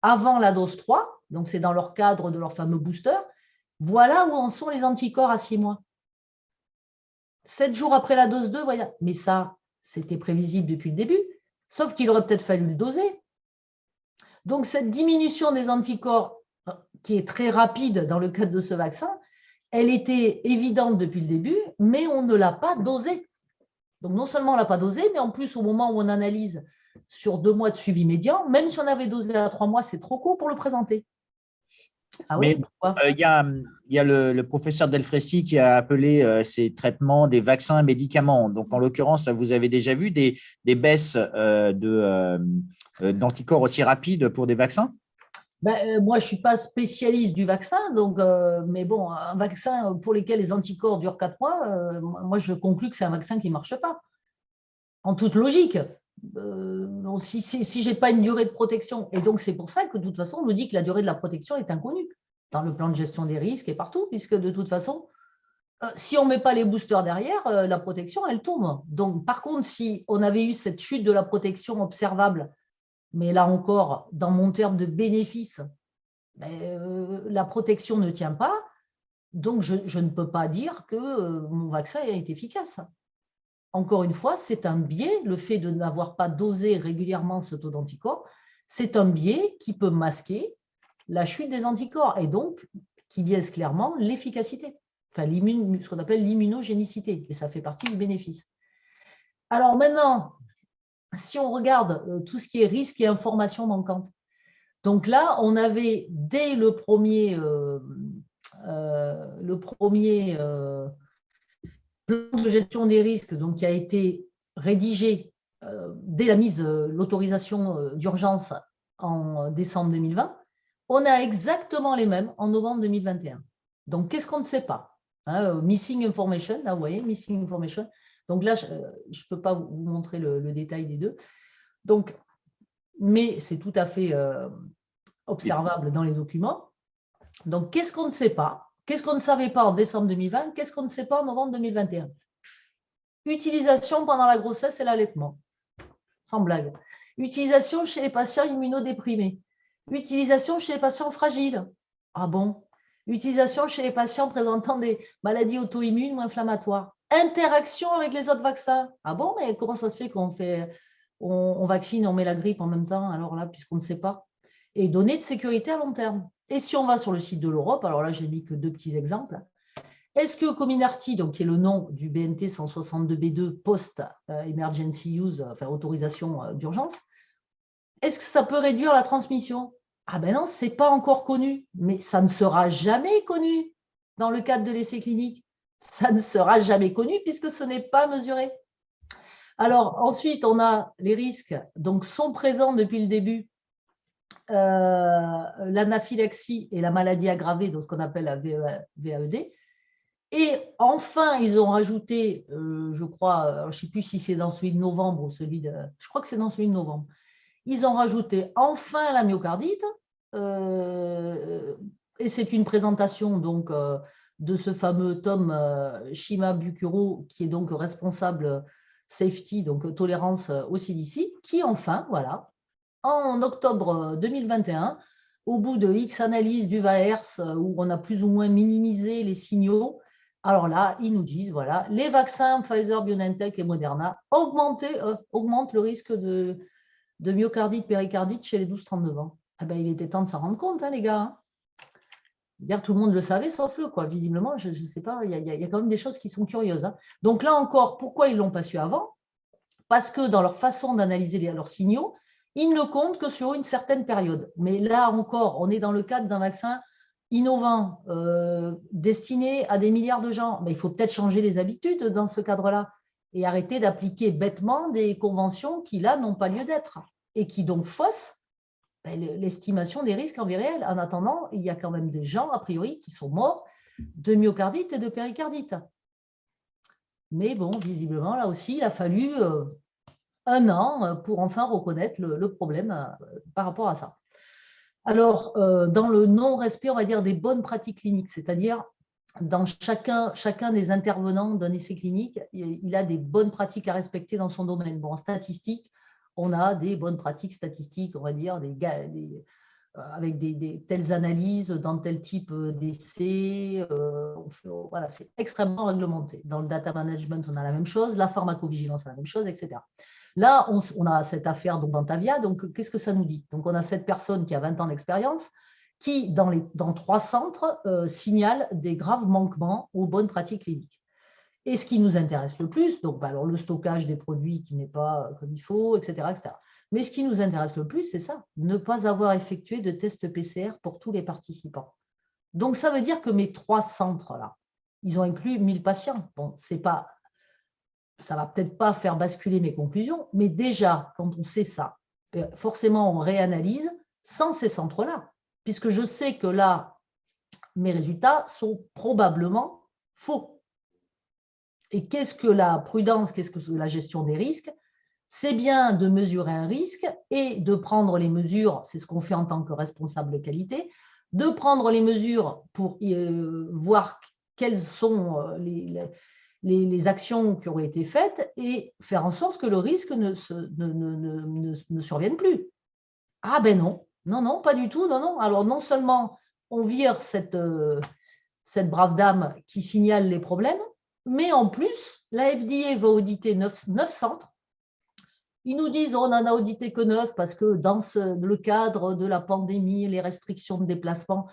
Avant la dose 3, donc c'est dans leur cadre de leur fameux booster, voilà où en sont les anticorps à 6 mois. 7 jours après la dose 2, voilà. Mais ça, c'était prévisible depuis le début, sauf qu'il aurait peut-être fallu le doser. Donc, cette diminution des anticorps, qui est très rapide dans le cadre de ce vaccin, elle était évidente depuis le début, mais on ne l'a pas dosée. Donc, non seulement on ne l'a pas dosé, mais en plus, au moment où on analyse sur 2 mois de suivi médian, même si on avait dosé à 3 mois, c'est trop court pour le présenter. Ah
Mais
oui, pourquoi?
il y a le professeur Delfrécy qui a appelé ces traitements des vaccins médicaments. Donc, en l'occurrence, vous avez déjà vu des baisses d'anticorps aussi rapides pour des vaccins?
Moi, je ne suis pas spécialiste du vaccin, donc, mais bon, un vaccin pour lequel les anticorps durent 4 mois, moi, je conclus que c'est un vaccin qui ne marche pas, en toute logique. Si je n'ai pas une durée de protection, et donc c'est pour ça que de toute façon, on nous dit que la durée de la protection est inconnue dans le plan de gestion des risques et partout, puisque de toute façon, si on ne met pas les boosters derrière, la protection, elle tombe. Donc, par contre, si on avait eu cette chute de la protection observable, mais là encore, dans mon terme de bénéfice, la protection ne tient pas, donc je ne peux pas dire que mon vaccin est efficace. Encore une fois, c'est un biais, le fait de n'avoir pas dosé régulièrement ce taux d'anticorps, c'est un biais qui peut masquer la chute des anticorps et donc qui biaise clairement l'efficacité, enfin ce qu'on appelle l'immunogénicité, et ça fait partie du bénéfice. Alors maintenant, si on regarde tout ce qui est risque et information manquante, donc là, on avait dès le premier plan de gestion des risques, donc qui a été rédigé dès la mise, l'autorisation d'urgence en décembre 2020, on a exactement les mêmes en novembre 2021. Donc, qu'est-ce qu'on ne sait pas? Missing information, là, vous voyez, missing information. Donc là, je ne peux pas vous montrer le détail des deux. Donc, mais c'est tout à fait observable dans les documents. Donc, qu'est-ce qu'on ne sait pas? Qu'est-ce qu'on ne savait pas en décembre 2020? Qu'est-ce qu'on ne sait pas en novembre 2021? Utilisation pendant la grossesse et l'allaitement, sans blague. Utilisation chez les patients immunodéprimés. Utilisation chez les patients fragiles. Ah bon? Utilisation chez les patients présentant des maladies auto-immunes ou inflammatoires. Interaction avec les autres vaccins. Ah bon, mais comment ça se fait on vaccine, on met la grippe en même temps, alors là, puisqu'on ne sait pas? Et données de sécurité à long terme. Et si on va sur le site de l'Europe, alors là, j'ai mis que 2 petits exemples. Est-ce que Comirnaty, donc qui est le nom du BNT 162B2 post-emergency use, enfin autorisation d'urgence, est-ce que ça peut réduire la transmission? Ah ben non, ce n'est pas encore connu, mais ça ne sera jamais connu dans le cadre de l'essai clinique. Ça ne sera jamais connu puisque ce n'est pas mesuré. Alors ensuite, on a les risques, donc sont présents depuis le début, l'anaphylaxie et la maladie aggravée, donc ce qu'on appelle la VAED. Et enfin, ils ont rajouté, je crois, je ne sais plus si c'est dans celui de novembre ou celui de… Je crois que c'est dans celui de novembre. Ils ont rajouté enfin la myocardite. Et c'est une présentation donc, de ce fameux Tom Shimabukuro, qui est donc responsable safety, donc tolérance au CDC, qui enfin, voilà, en octobre 2021, au bout de X analyses du VAERS, où on a plus ou moins minimisé les signaux, alors là, ils nous disent, voilà, les vaccins Pfizer, BioNTech et Moderna augmentent le risque de myocardite, péricardite chez les 12-39 ans. Ah ben, il était temps de s'en rendre compte, hein, les gars. Dire tout le monde le savait, sauf eux, quoi. Visiblement, je ne sais pas, il y a quand même des choses qui sont curieuses. Hein. Donc là encore, pourquoi ils ne l'ont pas su avant? Parce que dans leur façon d'analyser leurs signaux, ils ne comptent que sur une certaine période. Mais là encore, on est dans le cadre d'un vaccin innovant, destiné à des milliards de gens. Mais il faut peut-être changer les habitudes dans ce cadre-là et arrêter d'appliquer bêtement des conventions qui, là, n'ont pas lieu d'être et qui donc faussent l'estimation des risques en vie réelle. En attendant, il y a quand même des gens, a priori, qui sont morts de myocardite et de péricardite. Mais bon, visiblement, là aussi, il a fallu 1 an pour enfin reconnaître le problème par rapport à ça. Alors, dans le non-respect, on va dire, des bonnes pratiques cliniques, c'est-à-dire dans chacun des intervenants d'un essai clinique, il a des bonnes pratiques à respecter dans son domaine. Bon, en statistique, on a des bonnes pratiques statistiques, on va dire, avec telles analyses dans tel type d'essai. Voilà, c'est extrêmement réglementé. Dans le data management, on a la même chose, la pharmacovigilance a la même chose, etc. Là, on a cette affaire d'Antavia, donc qu'est-ce que ça nous dit? Donc, on a cette personne qui a 20 ans d'expérience qui, dans 3 centres, signale des graves manquements aux bonnes pratiques cliniques. Et ce qui nous intéresse le plus, donc alors le stockage des produits qui n'est pas comme il faut, etc., etc. Mais ce qui nous intéresse le plus, c'est ça, ne pas avoir effectué de test PCR pour tous les participants. Donc, ça veut dire que mes 3 centres-là, ils ont inclus 1000 patients. Bon, c'est pas, ça ne va peut-être pas faire basculer mes conclusions, mais déjà, quand on sait ça, forcément, on réanalyse sans ces centres-là, puisque je sais que là, mes résultats sont probablement faux. Et qu'est-ce que la prudence, qu'est-ce que la gestion des risques? C'est bien de mesurer un risque et de prendre les mesures, c'est ce qu'on fait en tant que responsable de qualité, de prendre les mesures pour voir quelles sont les actions qui auraient été faites et faire en sorte que le risque ne survienne plus. Ah ben non, non, non, pas du tout, non, non. Alors non seulement on vire cette brave dame qui signale les problèmes, mais en plus, la FDA va auditer 9 centres. Ils nous disent on n'en a audité que 9 parce que dans le cadre de la pandémie, les restrictions de déplacement,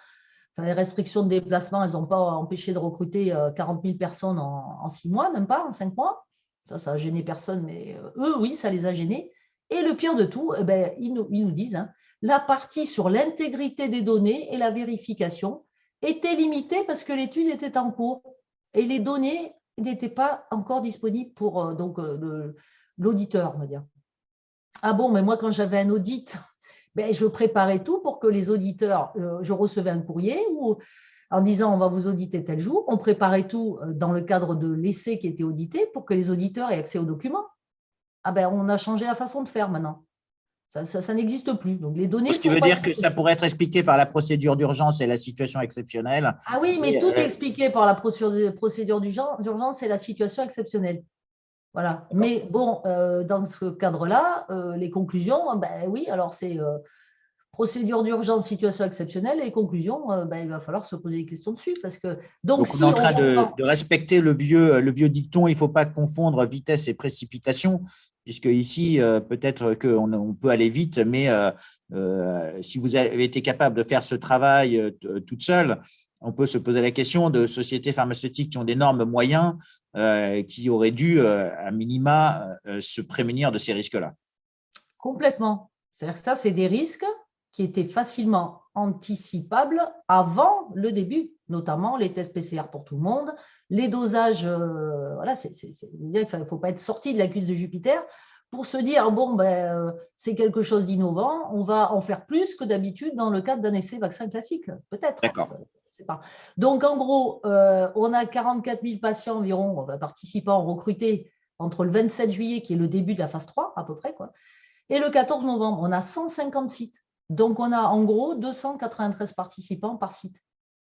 enfin, les restrictions de déplacement, elles n'ont pas empêché de recruter 40 000 personnes en 6 mois, même pas, en 5 mois. Ça a gêné personne, mais eux, oui, ça les a gênés. Et le pire de tout, eh ben, ils nous disent, hein, la partie sur l'intégrité des données et la vérification était limitée parce que l'étude était en cours et les données n'étaient pas encore disponibles pour l'auditeur, on va dire. Ah bon, mais moi, quand j'avais un audit, ben, je préparais tout pour que les auditeurs, je recevais un courrier en disant on va vous auditer tel jour. On préparait tout dans le cadre de l'essai qui était audité pour que les auditeurs aient accès aux documents. Ah ben, on a changé la façon de faire maintenant. Ça n'existe plus. Donc, les données
Ce qui
sont
veut
pas
dire que ça
disponibles.
pourrait être expliqué par la procédure d'urgence et la situation exceptionnelle.
Ah oui, mais
Et,
tout est expliqué par la procédure d'urgence et la situation exceptionnelle. Voilà. Mais bon, dans ce cadre-là, les conclusions, ben oui, alors c'est procédure d'urgence, situation exceptionnelle, et conclusions, ben, il va falloir se poser des questions dessus. Parce que, donc,
donc, on est en
si on
train
reprend…
de respecter le vieux dicton, il ne faut pas confondre vitesse et précipitation, puisque ici, peut-être qu'on peut aller vite, mais si vous avez été capable de faire ce travail toute seule, on peut se poser la question de sociétés pharmaceutiques qui ont d'énormes moyens, qui auraient dû, à minima, se prémunir de ces risques-là.
Complètement. C'est-à-dire que ça, c'est des risques qui étaient facilement anticipables avant le début, notamment les tests PCR pour tout le monde, les dosages. Voilà, il ne faut pas être sorti de la cuisse de Jupiter pour se dire bon, ben, c'est quelque chose d'innovant, on va en faire plus que d'habitude dans le cadre d'un essai vaccin classique, peut-être.
D'accord.
Pas. Donc, en gros, on a 44 000 patients environ, participants recrutés entre le 27 juillet, qui est le début de la phase 3, à peu près, quoi, et le 14 novembre, on a 150 sites. Donc, on a en gros 293 participants par site.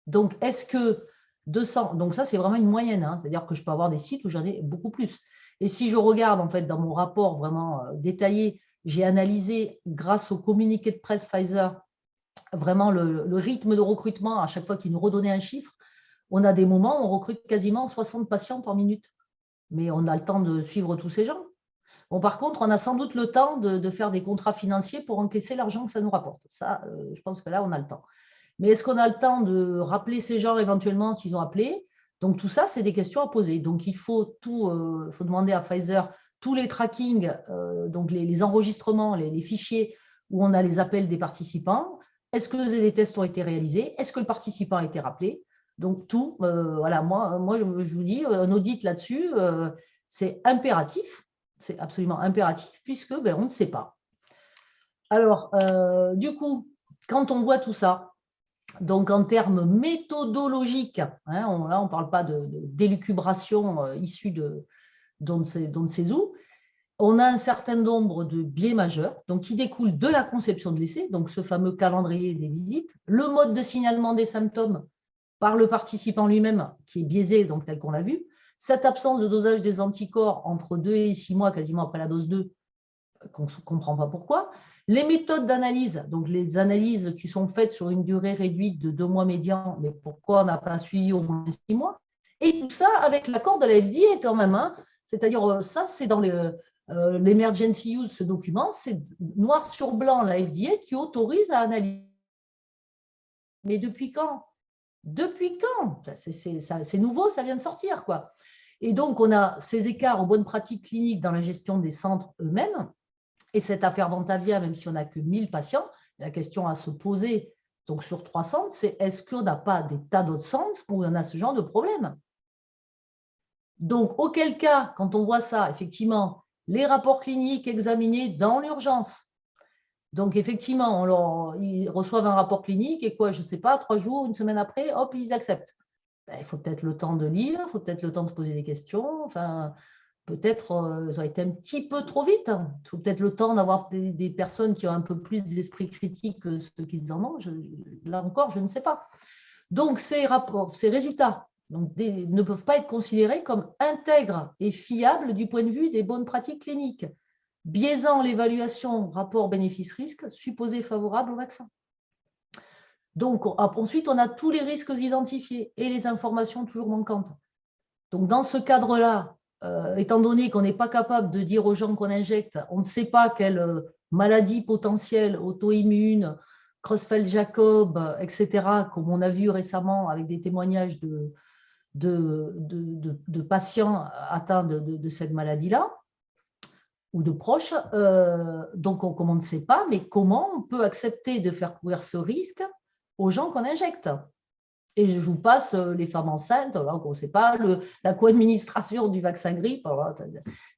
Donc, est-ce que 200… Donc, ça, c'est vraiment une moyenne. Hein, c'est-à-dire que je peux avoir des sites où j'en ai beaucoup plus. Et si je regarde, en fait, dans mon rapport vraiment détaillé, j'ai analysé, grâce au communiqué de presse Pfizer, vraiment le rythme de recrutement à chaque fois qu'ils nous redonnaient un chiffre. On a des moments où on recrute quasiment 60 patients par minute. Mais on a le temps de suivre tous ces gens. Bon, par contre, on a sans doute le temps de faire des contrats financiers pour encaisser l'argent que ça nous rapporte. Ça, je pense que là, on a le temps. Mais est-ce qu'on a le temps de rappeler ces gens éventuellement s'ils ont appelé? Donc, tout ça, c'est des questions à poser. Donc, il faut demander à Pfizer tous les trackings, donc les enregistrements, les fichiers où on a les appels des participants. Est-ce que les tests ont été réalisés? Est-ce que le participant a été rappelé? Donc, tout, voilà, moi je vous dis, un audit là-dessus, c'est impératif. C'est absolument impératif puisque ben, on ne sait pas. Alors, du coup, quand on voit tout ça, donc en termes méthodologiques, hein, là on ne parle pas d'élucubration issue d'on ne sait où, on a un certain nombre de biais majeurs donc, qui découlent de la conception de l'essai, donc ce fameux calendrier des visites, le mode de signalement des symptômes par le participant lui-même qui est biaisé, donc tel qu'on l'a vu, cette absence de dosage des anticorps entre 2 et 6 mois, quasiment après la dose 2, qu'on ne comprend pas pourquoi. Les méthodes d'analyse, donc les analyses qui sont faites sur une durée réduite de 2 mois médian, mais pourquoi on n'a pas suivi au moins 6 mois? Et tout ça avec l'accord de la FDA quand même. Hein. C'est-à-dire, ça, c'est dans l'emergency use, ce document, c'est noir sur blanc la FDA qui autorise à analyser. Mais depuis quand? Depuis quand? C'est nouveau, ça vient de sortir, quoi. Et donc, on a ces écarts aux bonnes pratiques cliniques dans la gestion des centres eux-mêmes. Et cette affaire Ventavia, même si on n'a que 1000 patients, la question à se poser donc sur 3 centres, c'est est-ce qu'on n'a pas des tas d'autres centres où on a ce genre de problème? Donc, auquel cas, quand on voit ça, effectivement, les rapports cliniques examinés dans l'urgence. Donc, effectivement, ils reçoivent un rapport clinique et quoi, je ne sais pas, 3 jours, une semaine après, hop, ils acceptent. Ben, il faut peut-être le temps de lire, il faut peut-être le temps de se poser des questions. Enfin, peut-être ça a été un petit peu trop vite. Il faut peut-être le temps d'avoir des personnes qui ont un peu plus d'esprit critique que ceux qu'ils en ont. Là encore, je ne sais pas. Donc, ces résultats ne peuvent pas être considérés comme intègres et fiables du point de vue des bonnes pratiques cliniques, biaisant l'évaluation rapport bénéfice-risque supposé favorable au vaccin. Donc, ensuite, on a tous les risques identifiés et les informations toujours manquantes. Donc, dans ce cadre-là, étant donné qu'on n'est pas capable de dire aux gens qu'on injecte, on ne sait pas quelle maladie potentielle, auto-immune, Creutzfeldt-Jakob, etc., comme on a vu récemment avec des témoignages de patients atteints de cette maladie-là, ou de proches. Donc, comme on ne sait pas, mais comment on peut accepter de faire courir ce risque aux gens qu'on injecte? Et je vous passe les femmes enceintes, alors qu'on ne sait pas, la co-administration du vaccin grippe,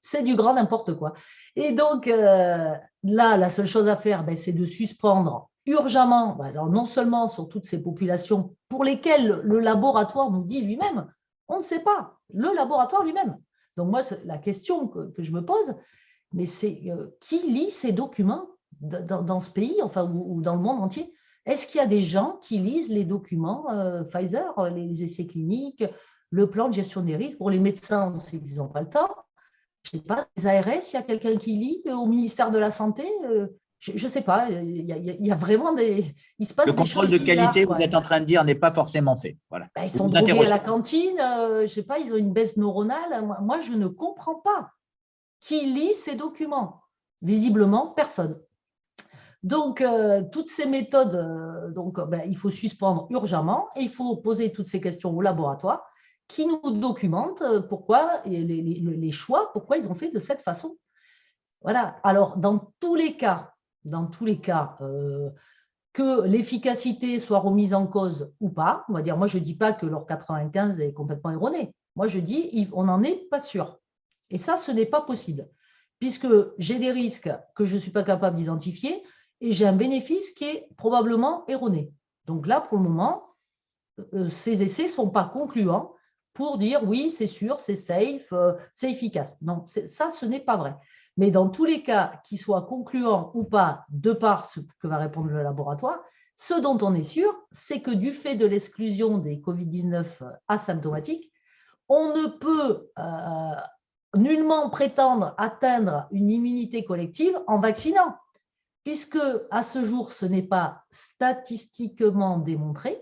c'est du grand n'importe quoi. Et donc, là, la seule chose à faire, c'est de suspendre urgemment, alors non seulement sur toutes ces populations pour lesquelles le laboratoire nous dit lui-même, on ne sait pas, le laboratoire lui-même. Donc, moi, la question que je me pose, mais c'est qui lit ces documents dans ce pays, enfin, ou dans le monde entier? Est-ce qu'il y a des gens qui lisent les documents Pfizer, les essais cliniques, le plan de gestion des risques? Pour les médecins, ils n'ont pas le temps. Je ne sais pas, les ARS, il y a quelqu'un qui lit au ministère de la Santé? Je ne sais pas, il y a vraiment il se passe
Le
des
contrôle
choses
de
bizarres,
qualité,
quoi.
vous êtes en train de dire, n'est pas forcément fait. Voilà.
Ils
Vous
sont
vous
drogués à
interrogez.
la cantine, je ne sais pas, ils ont une baisse neuronale. Moi, je ne comprends pas. Qui lit ces documents? Visiblement, personne. Donc, toutes ces méthodes, il faut suspendre urgemment et il faut poser toutes ces questions au laboratoire qui nous documentent pourquoi et les choix, pourquoi ils ont fait de cette façon. Voilà. Alors, dans tous les cas, que l'efficacité soit remise en cause ou pas, on va dire, moi, je ne dis pas que leur 95 est complètement erroné. Moi, je dis, on n'en est pas sûr. Et ça, ce n'est pas possible, puisque j'ai des risques que je ne suis pas capable d'identifier et j'ai un bénéfice qui est probablement erroné. Donc là, pour le moment, ces essais ne sont pas concluants pour dire oui, c'est sûr, c'est safe, c'est efficace. Non, ça, ce n'est pas vrai. Mais dans tous les cas, qu'ils soient concluants ou pas, de par ce que va répondre le laboratoire, ce dont on est sûr, c'est que du fait de l'exclusion des Covid-19 asymptomatiques, on ne peut nullement prétendre atteindre une immunité collective en vaccinant, puisque à ce jour, ce n'est pas statistiquement démontré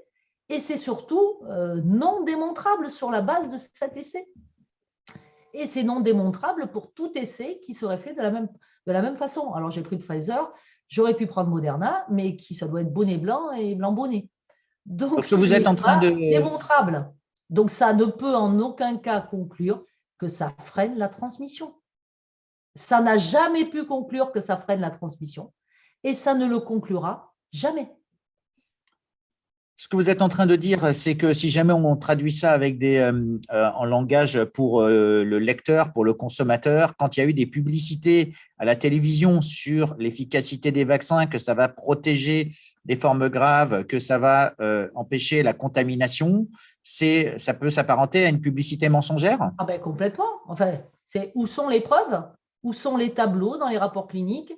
et c'est surtout non démontrable sur la base de cet essai. Et c'est non démontrable pour tout essai qui serait fait de la même façon. Alors, j'ai pris le Pfizer, j'aurais pu prendre Moderna, mais ça doit être bonnet blanc et blanc bonnet. Donc,
Donc,
ce
vous êtes
n'est
en train
pas
de…
démontrable. Donc, ça ne peut en aucun cas conclure que ça freine la transmission. Ça n'a jamais pu conclure que ça freine la transmission et ça ne le conclura jamais.
Ce que vous êtes en train de dire, c'est que si jamais on traduit ça avec en langage pour le lecteur, pour le consommateur, quand il y a eu des publicités à la télévision sur l'efficacité des vaccins, que ça va protéger des formes graves, que ça va empêcher la contamination, ça peut s'apparenter à une publicité mensongère?
Ah ben complètement. Enfin, où sont les preuves? Où sont les tableaux dans les rapports cliniques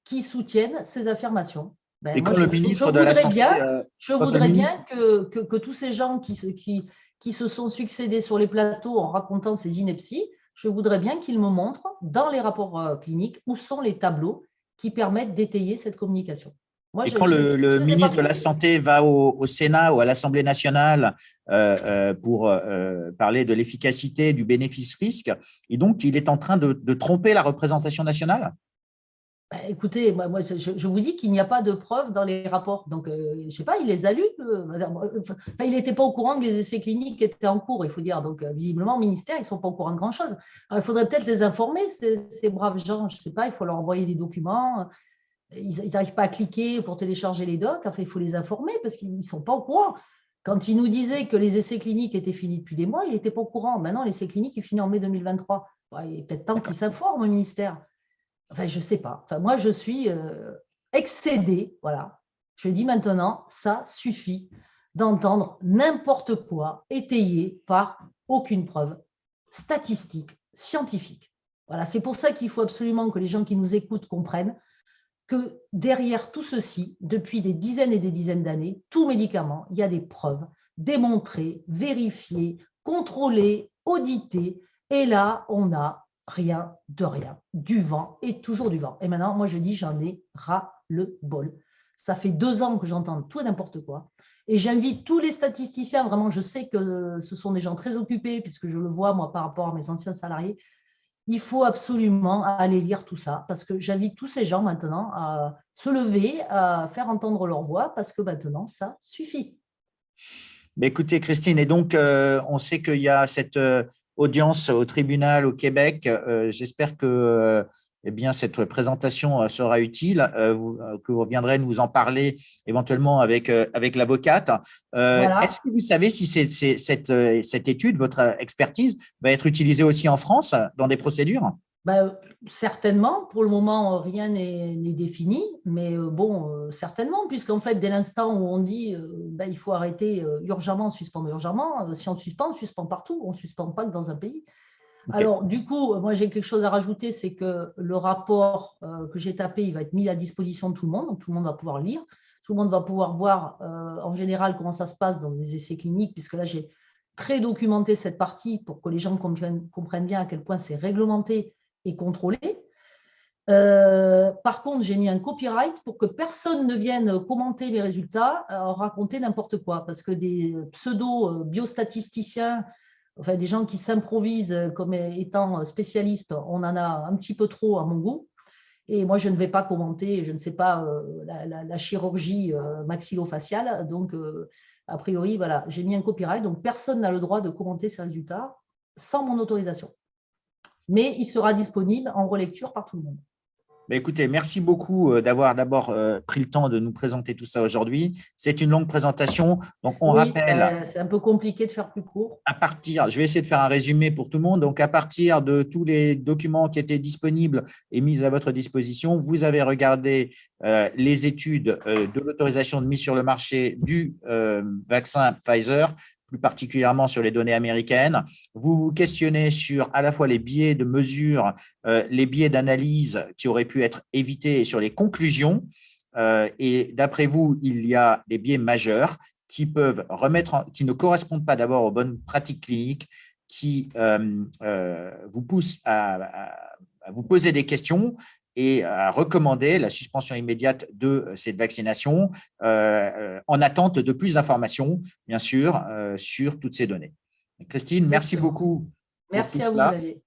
qui soutiennent ces affirmations?
Et
Moi,
quand le
je
ministre de la
voudrais
Santé…
bien,
quand le ministre…
que tous ces gens qui se sont succédés sur les plateaux en racontant ces inepties, je voudrais bien qu'ils me montrent dans les rapports cliniques où sont les tableaux qui permettent d'étayer cette communication. Moi,
Et
je
quand
ne
le
les ai pas
ministre de la
trouvés.
Santé va au Sénat ou à l'Assemblée nationale pour parler de l'efficacité du bénéfice-risque, et donc il est en train de tromper la représentation nationale?
Écoutez, moi, je vous dis qu'il n'y a pas de preuves dans les rapports. Donc, je ne sais pas, il les a lus. Enfin, il n'était pas au courant que les essais cliniques étaient en cours, il faut dire. Donc, visiblement, au ministère, ils ne sont pas au courant de grand-chose. Alors, il faudrait peut-être les informer, ces braves gens. Je ne sais pas, il faut leur envoyer des documents. Ils n'arrivent pas à cliquer pour télécharger les docs. Enfin, il faut les informer parce qu'ils ne sont pas au courant. Quand il nous disait que les essais cliniques étaient finis depuis des mois, il n'était pas au courant. Maintenant, l'essai clinique est fini en mai 2023. Il est peut-être temps qu'ils s'informent au ministère. Enfin, je ne sais pas. Enfin, moi, je suis excédée. Voilà. Je dis maintenant, ça suffit d'entendre n'importe quoi étayé par aucune preuve statistique, scientifique. Voilà. C'est pour ça qu'il faut absolument que les gens qui nous écoutent comprennent que derrière tout ceci, depuis des dizaines et des dizaines d'années, tout médicament, il y a des preuves démontrées, vérifiées, contrôlées, auditées. Et là, on a rien de rien, du vent et toujours du vent. Et maintenant, moi, je dis, j'en ai ras le bol. Ça fait 2 ans que j'entends tout et n'importe quoi. Et j'invite tous les statisticiens, vraiment, je sais que ce sont des gens très occupés, puisque je le vois, moi, par rapport à mes anciens salariés, il faut absolument aller lire tout ça, parce que j'invite tous ces gens maintenant à se lever, à faire entendre leur voix, parce que maintenant, ça suffit.
Mais écoutez, Christine, et donc, on sait qu'il y a cette audience au tribunal au Québec. J'espère que eh bien, cette présentation sera utile, que vous reviendrez nous en parler éventuellement avec l'avocate. Est-ce
Voilà.
que vous savez si cette étude, votre expertise, va être utilisée aussi en France dans des procédures?
Ben, certainement, pour le moment, rien n'est défini, mais bon, certainement, puisqu'en fait, dès l'instant où on dit ben, il faut arrêter urgemment, suspendre urgemment, si on suspend partout, on ne suspend pas que dans un pays.
Ok.
Alors, du coup, moi, j'ai quelque chose à rajouter, c'est que le rapport que j'ai tapé, il va être mis à disposition de tout le monde, donc tout le monde va pouvoir lire, tout le monde va pouvoir voir en général comment ça se passe dans des essais cliniques, puisque là, j'ai très documenté cette partie pour que les gens comprennent bien à quel point c'est réglementé et contrôlé. Par contre, j'ai mis un copyright pour que personne ne vienne commenter mes résultats, raconter n'importe quoi, parce que des pseudo-biostatisticiens, enfin des gens qui s'improvisent comme étant spécialistes, on en a un petit peu trop à mon goût. Et moi, je ne vais pas commenter, je ne sais pas, la chirurgie maxillofaciale. Donc, a priori, voilà, j'ai mis un copyright, donc personne n'a le droit de commenter ces résultats sans mon autorisation. Mais il sera disponible en relecture par tout le monde.
Ben, écoutez, merci beaucoup d'avoir d'abord pris le temps de nous présenter tout ça aujourd'hui. C'est une longue présentation, donc on
Oui,
rappelle
ben, c'est un peu compliqué de faire plus court.
à partir, je vais essayer de faire un résumé pour tout le monde. Donc, à partir de tous les documents qui étaient disponibles et mis à votre disposition, vous avez regardé les études de l'autorisation de mise sur le marché du vaccin Pfizer, plus particulièrement sur les données américaines. Vous vous questionnez sur à la fois les biais de mesure, les biais d'analyse qui auraient pu être évités et sur les conclusions. Et d'après vous, il y a des biais majeurs qui peuvent qui ne correspondent pas d'abord aux bonnes pratiques cliniques, qui vous poussent à vous poser des questions et à recommander la suspension immédiate de cette vaccination en attente de plus d'informations, bien sûr, sur toutes ces données. Christine, merci
Exactement.
beaucoup pour tout
Merci à vous,
cela.
Xavier.